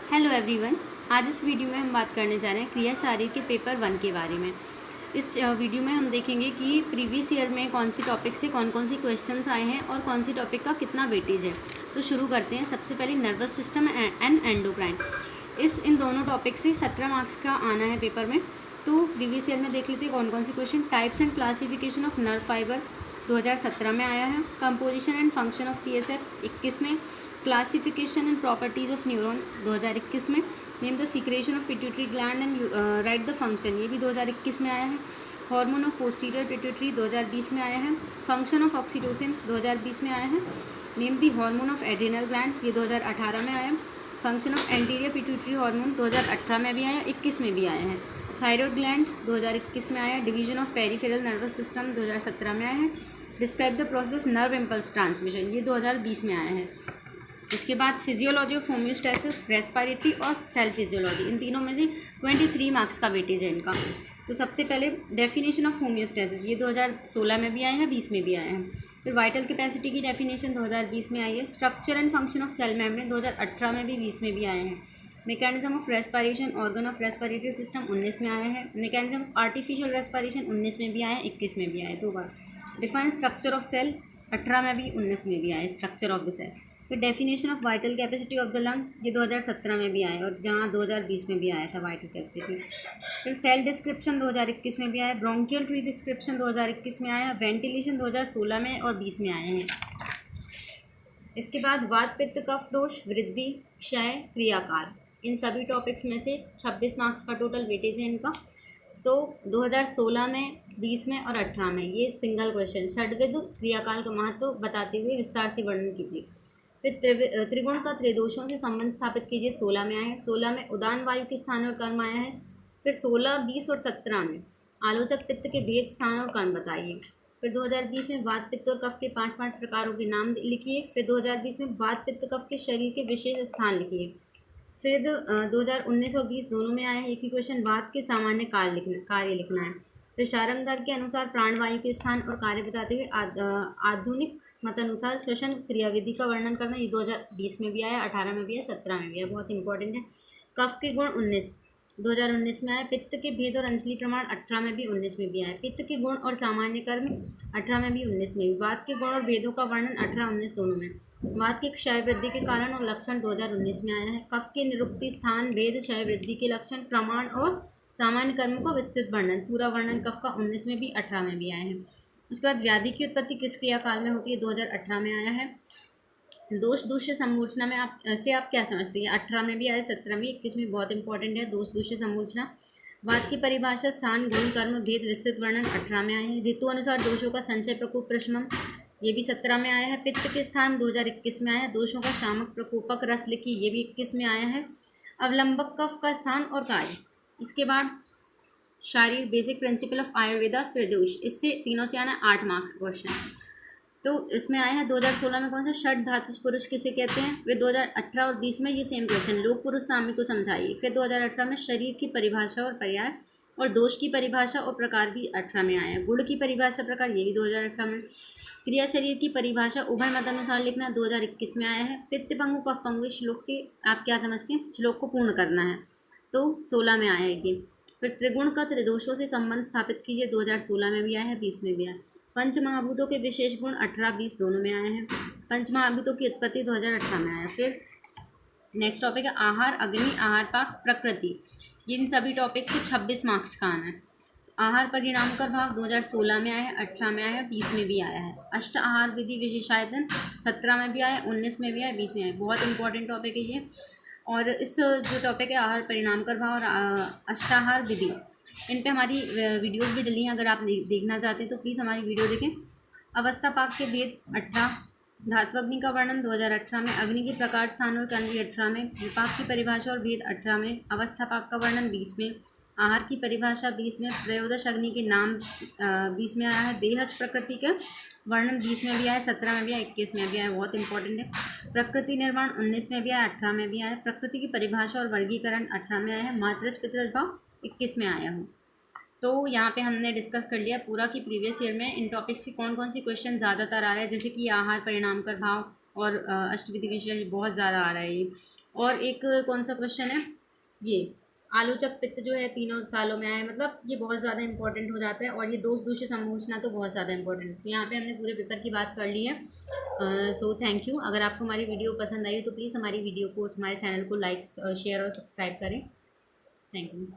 Hello everyone. आज इस video में हम बात करने जा रहे हैं क्रिया शारीर के पेपर 1 के बारे में। इस वीडियो में हम देखेंगे कि प्रीवियस ईयर में कौन सी टॉपिक से कौन कौन सी क्वेश्चंस आए हैं और कौन सी टॉपिक का कितना वेटेज है। तो शुरू करते हैं। सबसे पहले नर्वस सिस्टम एंड एंडोक्राइन, इन दोनों टॉपिक से 17 मार्क्स का आना है पेपर में। तो प्रीवियस ईयर में देख लेते हैं कौन कौन सी question. Types and classification of nerve fibre 2017 में आया है। Composition and function of CSF 21 में। Classification and properties of neuron 2021 में। Name the secretion of pituitary gland and write the function, ये भी 2021 में आया है। हार्मोन ऑफ पोस्टीरियर पिट्यूटरी 2020 में आया है। फंक्शन ऑफ ऑक्सीटोसिन 2020 में आया है। Name the hormone of adrenal gland, ये 2018 में आया है। Function of anterior pituitary hormone 2018 में भी आया, 21 में भी आया है। थायरॉयड ग्लैंड 2021 में आया है। Division of peripheral nervous system 2017 में आया है। Describe the process of nerve impulse transmission, ये 2020 में आया है। इसके बाद फिजियोलॉजी ऑफ होम्योस्टैसिस, रेस्पिरेटरी और सेल फिजियोलॉजी, इन तीनों में से 23 मार्क्स का वेटेज है इनका। तो सबसे पहले डेफिनेशन ऑफ होम्योस्टैसिस, ये 2016 में भी आए हैं, 20 में भी आए हैं। फिर वाइटल कैपेसिटी की डेफिनेशन 2020 में आई है। Structure and function of cell membrane 2018 में भी, 20 में भी आए हैं। Mechanism of respiration, organ of respiratory system 19 में आया है। मैकेनिज्म ऑफ आर्टिफिशियल रेस्पिरेशन 19 में भी आया है, 21 में भी आया है, 2 बार। डिफाइन स्ट्रक्चर ऑफ सेल 18 में भी, 19 में भी आया स्ट्रक्चर ऑफ द सेल। फिर definition of vital capacity of the lung, ये 2017 में भी आया और जहाँ 2020 में भी आया था वाइटल कैपेसिटी। फिर सेल डिस्क्रिप्शन 2021 में भी आया। ब्रोंकियल ट्री डिस्क्रिप्शन 2021 में आया। वेंटिलेशन 2016 में और 20 में आए हैं। इसके बाद वात पित्त कफ दोष, वृद्धि, क्षय, क्रियाकाल, इन सभी टॉपिक्स में से 26 मार्क्स का टोटल वेटेज है इनका। तो 2016 में, 20 में और 18 में ये सिंगल क्वेश्चन। षड्विध क्रियाकाल का महत्व बताते हुए विस्तार से वर्णन कीजिए। फिर त्रिगुण का त्रिदोषों से संबंध स्थापित कीजिए, 16 में आया है। 16 में उदान वायु के स्थान और कर्म आया है। फिर 16, 20 और 17 में आलोचक पित्त के भेद, स्थान और कर्म बताइए। फिर 2020 में वात पित्त और कफ के 5 प्रकारों के नाम लिखिए। फिर 2020 में वात पित्त कफ के शरीर के विशेष स्थान लिखिए। फिर 2019 और 20 दोनों में आया है एक ही क्वेश्चन, वात के सामान्य कार्य लिखना है। फिर शारंगधर के अनुसार प्राणवायु के स्थान और कार्य बताते हुए आधुनिक मतानुसार श्वसन क्रियाविधि का वर्णन करना, ये 2020 में भी आया, 18 में भी है, 17 में भी है, बहुत इंपॉर्टेंट है। कफ के गुण 2019 में आया। पित्त के भेद और अंजलि प्रमाण 18 में भी, 19 में भी आया। पित्त के गुण और सामान्य कर्म 18 में भी, 19 में भी। वात के गुण और भेदों का वर्णन 18, 19 दोनों में। वात के क्षय वृद्धि के कारण और लक्षण 2019 में आया है। कफ के निरुक्ति, स्थान, भेद, क्षय वृद्धि के लक्षण, प्रमाण और सामान्य कर्म को विस्तृत वर्णन, पूरा वर्णन कफ का 19 में भी, 18 में भी आया है। उसके बाद व्याधि की उत्पत्ति किस क्रियाकाल में होती है, 2018 में आया है। दोष दूष्य समूर्छना में आप क्या समझते हैं, 18 में भी आया, 17 में, 21 में, बहुत इंपॉर्टेंट है दोष दूष्य समूर्छना। वात की परिभाषा, स्थान, गुण, कर्म, भेद, विस्तृत वर्णन 18 में आए हैं। ऋतु अनुसार दोषों का संचय, प्रकोप, प्रशमन, ये भी 17 में आया है। पित्त के स्थान 2021 में आया है। दोषों का शामक, प्रकोपक, रस लिखी, ये भी 21 में आया है। अवलंबक कफ का स्थान और कार्य। इसके बाद शारीर, बेसिक प्रिंसिपल ऑफ आयुर्वेदा, त्रिदोष, इससे तीनों से आना 8 मार्क्स क्वेश्चन। तो इसमें आया है 2016 में कौन सा, षड धातु पुरुष किसे कहते हैं। फिर 2018 और 20 में ये सेम क्वेश्चन, लोक पुरुष साम्य को समझाइए। फिर 2018 में शरीर की परिभाषा और पर्याय और दोष की परिभाषा और प्रकार भी 18 में आया है। गुण की परिभाषा, प्रकार, ये भी 2018 में। क्रिया शरीर की परिभाषा उभय मत अनुसार लिखना, 2021 में आया है। पित्त पंगु कफ पंगु, श्लोक से आप क्या समझते हैं, श्लोक को पूर्ण करना है, तो 16 में आया है ये। फिर त्रिगुण का त्रिदोषों से संबंध स्थापित कीजिए, 2016 में भी आया है, 20 में भी आया। पंच महाभूतों के विशेष गुण 18, 20 दोनों में आए हैं। पंच महाभूतों की उत्पत्ति 2018 में आया। फिर नेक्स्ट टॉपिक है आहार, अग्नि, आहार पाक, प्रकृति, इन सभी टॉपिक से 26 मार्क्स का आना है। आहार परिणाम का भाग 2016 में आया है, 18 में आया है, 20 में भी आया है। अष्ट आहार विधि विशेषायतन 17 में भी आया, 19 में भी आया, 20 में आया, बहुत इंपॉर्टेंट टॉपिक है ये। और इस जो टॉपिक है आहार परिणाम का भाव और अष्टाहार विधि, इन पे हमारी वीडियोस भी डली हैं, अगर आप देखना चाहते हैं तो प्लीज़ हमारी वीडियो देखें। अवस्था पाक के भेद 18, धात्वग्नि का वर्णन 2018 में, अग्नि के प्रकार, स्थान और कर्म भी 18 में, विपाक की परिभाषा और भेद 18 में, अवस्था पाक का वर्णन 20 में, आहार की परिभाषा 20 में, त्रयोदश अग्नि के नाम 20 में आया है। देहज प्रकृति का वर्णन 20 में भी आया, 17 में भी आया, 21 में भी आया, बहुत इंपॉर्टेंट है। प्रकृति निर्माण 19 में भी आया, 18 में भी आया। प्रकृति की परिभाषा और वर्गीकरण 18 में आया है। मात्रज पितरज भाव 21 में आया हूँ। तो यहाँ पे हमने डिस्कस कर लिया पूरा कि प्रीवियस ईयर में इन टॉपिक्स से कौन कौन सी क्वेश्चन ज़्यादातर आ रहे हैं, जैसे कि आहार परिणाम कर भाव और अष्टविधि विषय बहुत ज़्यादा आ रहा है ये। और एक कौन सा क्वेश्चन है ये, आलोचक पित्त जो है 3 सालों में आया है, मतलब ये बहुत ज़्यादा इंपॉर्टेंट हो जाता है। और ये दोष दूष्य समूचना तो बहुत ज़्यादा इंपॉर्टेंट है। तो यहाँ पे हमने पूरे पेपर की बात कर ली है। So thank you. अगर आपको हमारी वीडियो पसंद आई तो प्लीज़ हमारी वीडियो को, हमारे चैनल को लाइक शेयर और सब्सक्राइब करें। Thank you.